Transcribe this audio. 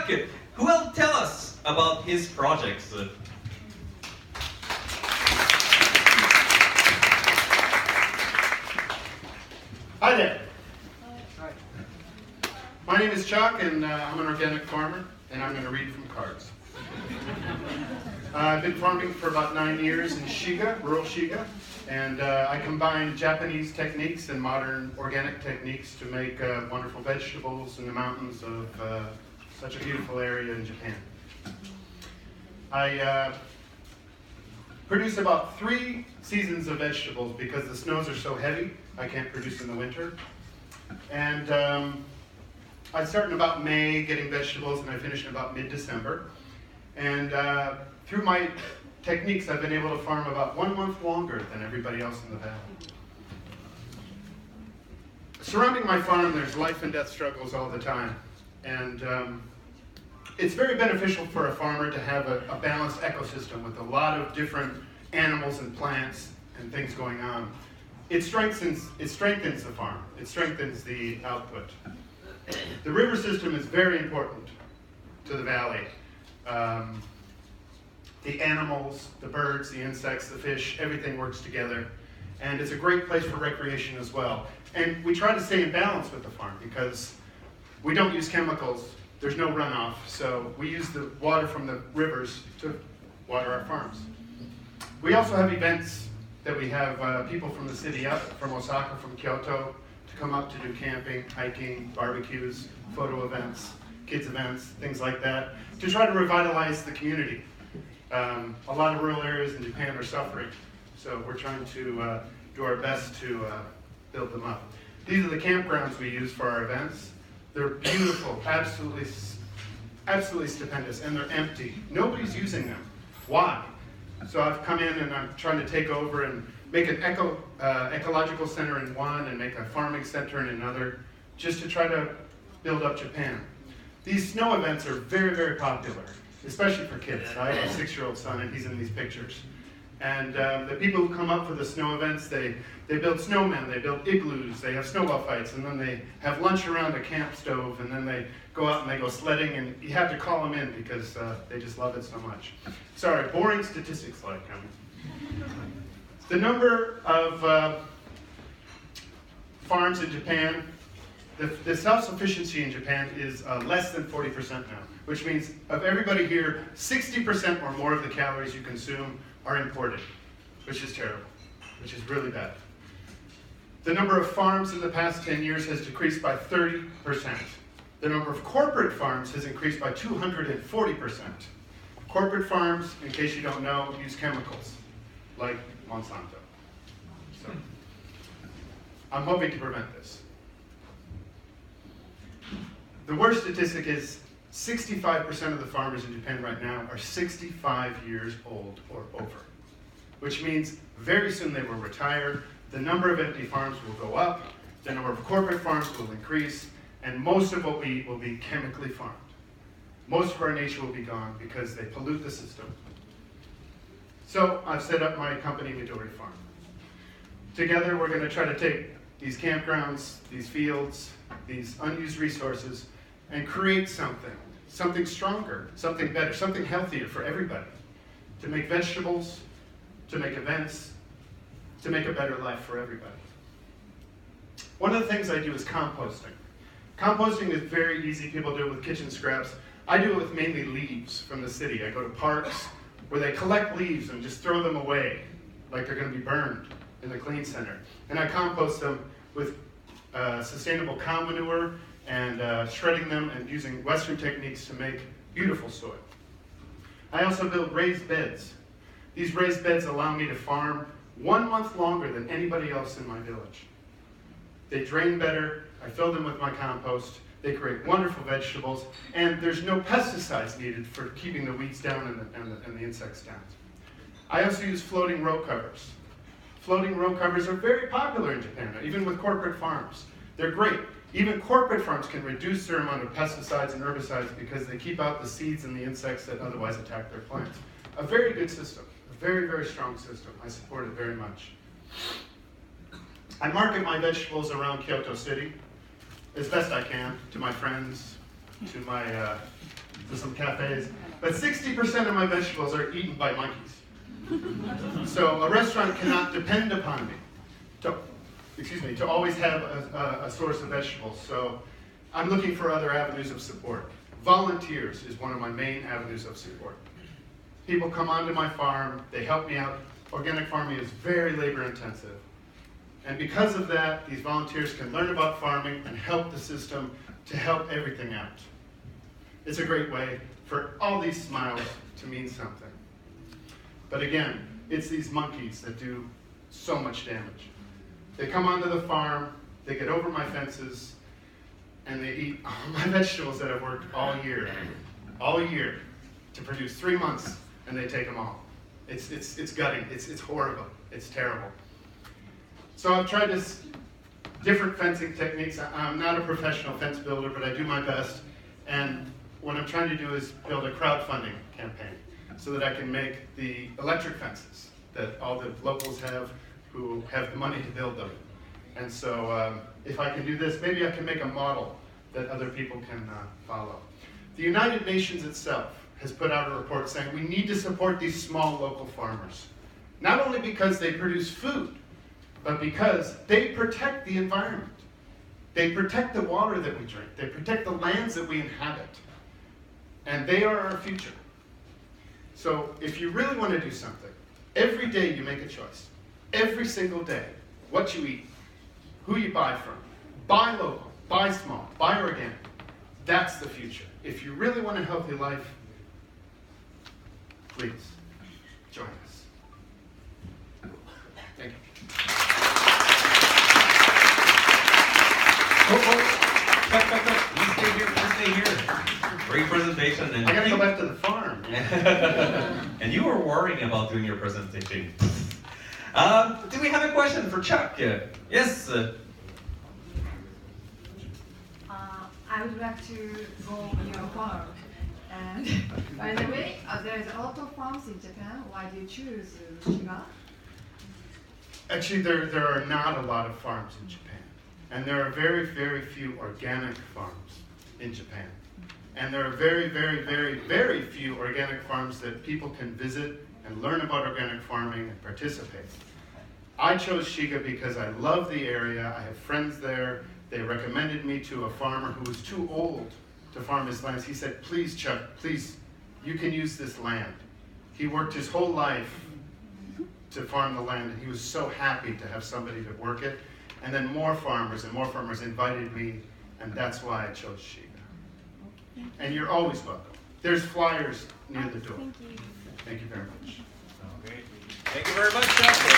Chuck, who will tell us about his projects? Hi there. My name is Chuck, and I'm an organic farmer, and I'm going to read from cards. I've been farming for about 9 years in Shiga, rural Shiga, and I combine Japanese techniques and modern organic techniques to make wonderful vegetables in the mountains of such a beautiful area in Japan. I produce about 3 seasons of vegetables because the snows are so heavy, I can't produce in the winter. And I start in about May getting vegetables, and I finish in about mid-December. And through my techniques, I've been able to farm about 1 month longer than everybody else in the valley. Surrounding my farm, there's life and death struggles all the time. And it's very beneficial for a farmer to have a balanced ecosystem with a lot of different animals and plants and things going on. It strengthens the farm. It strengthens the output. The river system is very important to the valley. The animals, the birds, the insects, the fish, everything works together. And it's a great place for recreation as well. And we try to stay in balance with the farm because we don't use chemicals. There's no runoff. So we use the water from the rivers to water our farms. We also have events that we have people from the city up, from Osaka, from Kyoto, to come up to do camping, hiking, barbecues, photo events, kids events, things like that, to try to revitalize the community. A lot of rural areas in Japan are suffering, so we're trying to do our best to build them up. These are the campgrounds we use for our events. They're beautiful, absolutely stupendous, and they're empty. Nobody's using them. Why? So I've come in and I'm trying to take over and make an ecological center in one and make a farming center in another, just to try to build up Japan. These snow events are very, very popular, especially for kids. I have a 6-year-old son and he's in these pictures. And the people who come up for the snow events, they build snowmen, they build igloos, they have snowball fights, and then they have lunch around a camp stove, and then they go out and they go sledding, and you have to call them in because they just love it so much. Sorry, boring statistics like the number of farms in Japan, the self-sufficiency in Japan is less than 40% now, which means of everybody here, 60% or more of the calories you consume are imported, which is terrible, which is really bad. The number of farms in the past 10 years has decreased by 30%. The number of corporate farms has increased by 240%. Corporate farms, in case you don't know, use chemicals, like Monsanto. So, I'm hoping to prevent this. The worst statistic is 65% of the farmers in Japan right now are 65 years old or over, which means very soon they will retire, the number of empty farms will go up, the number of corporate farms will increase, and most of what we eat will be chemically farmed. Most of our nature will be gone because they pollute the system. So I've set up my company, Midori Farms. Together we're going to try to take these campgrounds, these fields, these unused resources, and create something stronger, something better, something healthier for everybody. To make vegetables, to make events, to make a better life for everybody. One of the things I do is composting. Composting is very easy. People do it with kitchen scraps. I do it with mainly leaves from the city. I go to parks where they collect leaves and just throw them away like they're going to be burned in the clean center. And I compost them with sustainable cow manure and shredding them and using Western techniques to make beautiful soil. I also build raised beds. These raised beds allow me to farm 1 month longer than anybody else in my village. They drain better, I fill them with my compost, they create wonderful vegetables, and there's no pesticides needed for keeping the weeds down and the insects down. I also use floating row covers. Floating row covers are very popular in Japan, even with corporate farms. They're great. Even corporate farms can reduce their amount of pesticides and herbicides because they keep out the seeds and the insects that otherwise attack their plants. A very good system, a very, very strong system. I support it very much. I market my vegetables around Kyoto City as best I can to my friends, to my to some cafes, but 60% of my vegetables are eaten by monkeys. So a restaurant cannot depend upon me to always have a source of vegetables. So I'm looking for other avenues of support. Volunteers is one of my main avenues of support. People come onto my farm, they help me out. Organic farming is very labor intensive. And because of that, these volunteers can learn about farming and help the system to help everything out. It's a great way for all these smiles to mean something. But again, it's these monkeys that do so much damage. They come onto the farm, they get over my fences, and they eat all my vegetables that I've worked all year to produce 3 months, and they take them all. It's gutting, it's horrible, it's terrible. So I've tried different fencing techniques. I'm not a professional fence builder, but I do my best. And what I'm trying to do is build a crowdfunding campaign so that I can make the electric fences that all the locals have who have the money to build them. And so if I can do this, maybe I can make a model that other people can follow. The United Nations itself has put out a report saying we need to support these small local farmers, not only because they produce food, but because they protect the environment. They protect the water that we drink. They protect the lands that we inhabit. And they are our future. So if you really want to do something, every day you make a choice. Every single day, what you eat, who you buy from. Buy local, buy small, buy organic. That's the future. If you really want a healthy life, please join us. Thank you. Please stay here. Great presentation. And I gotta go back to the farm. And you were worrying about doing your presentation. Do we have a question for Chuck? Yes. I would like to go on your farm. And by the way, there's a lot of farms in Japan. Why do you choose Shiga? Actually, there are not a lot of farms in Japan. And there are very, very few organic farms in Japan. And there are very, very, very, very few organic farms that people can visit and learn about organic farming and participate. I chose Shiga because I love the area. I have friends there. They recommended me to a farmer who was too old to farm his lands. He said, please, Chuck, please, you can use this land. He worked his whole life to farm the land, and he was so happy to have somebody to work it. And then more farmers invited me, and that's why I chose Shiga. And you're always welcome. There's flyers near the door. Thank you. Thank you very much. Great. Thank you very much, Chuck.